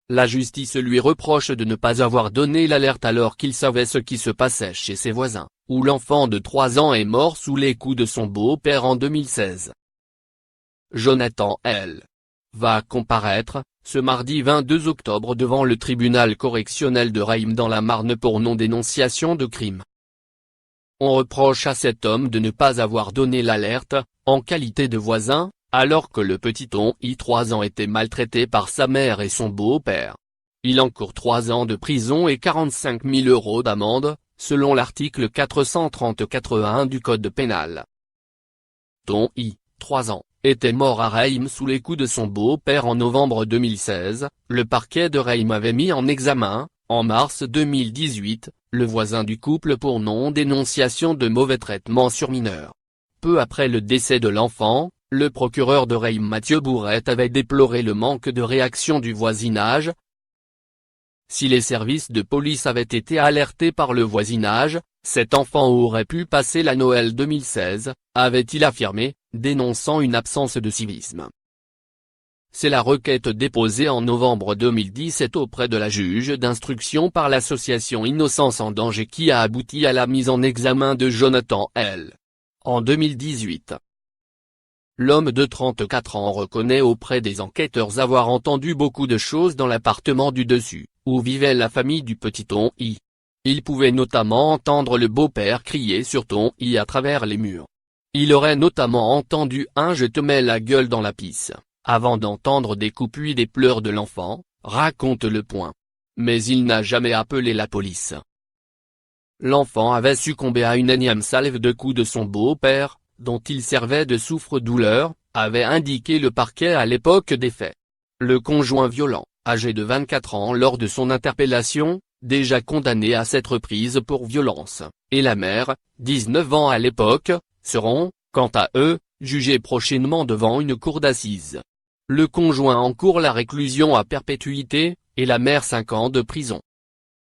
La justice lui reproche de ne pas avoir donné l'alerte alors qu'il savait ce qui se passait chez ses voisins, où l'enfant de 3 ans est mort sous les coups de son beau-père en 2016. Jonathan L. va comparaître, ce mardi 22 octobre devant le tribunal correctionnel de Reims dans la Marne pour non-dénonciation de crime. On reproche à cet homme de ne pas avoir donné l'alerte, en qualité de voisin, alors que le petit I 3 ans était maltraité par sa mère et son beau-père. Il encourt 3 ans de prison et 45 000 € d'amende, selon l'article 430-81 du Code pénal. I, 3 ans, était mort à Reims sous les coups de son beau-père en novembre 2016, le parquet de Reims avait mis en examen, en mars 2018, le voisin du couple pour non-dénonciation de mauvais traitements sur mineurs. Peu après le décès de l'enfant, le procureur de Reims Mathieu Bourrette avait déploré le manque de réaction du voisinage. Si les services de police avaient été alertés par le voisinage, cet enfant aurait pu passer la Noël 2016, avait-il affirmé, dénonçant une absence de civisme. C'est la requête déposée en novembre 2017 auprès de la juge d'instruction par l'association Innocence en danger qui a abouti à la mise en examen de Jonathan L. en 2018. L'homme de 34 ans reconnaît auprès des enquêteurs avoir entendu beaucoup de choses dans l'appartement du dessus, où vivait la famille du petit I. Il pouvait notamment entendre le beau-père crier sur I à travers les murs. Il aurait notamment entendu un « je te mets la gueule dans la pisse », avant d'entendre des coups puis des pleurs de l'enfant, raconte Le Point. Mais il n'a jamais appelé la police. L'enfant avait succombé à une énième salve de coups de son beau-père, dont il servait de souffre-douleur, avait indiqué le parquet à l'époque des faits. Le conjoint violent, âgé de 24 ans lors de son interpellation, déjà condamné à 7 reprises pour violence, et la mère, 19 ans à l'époque, seront, quant à eux, jugés prochainement devant une cour d'assises. Le conjoint encourt la réclusion à perpétuité, et la mère 5 ans de prison.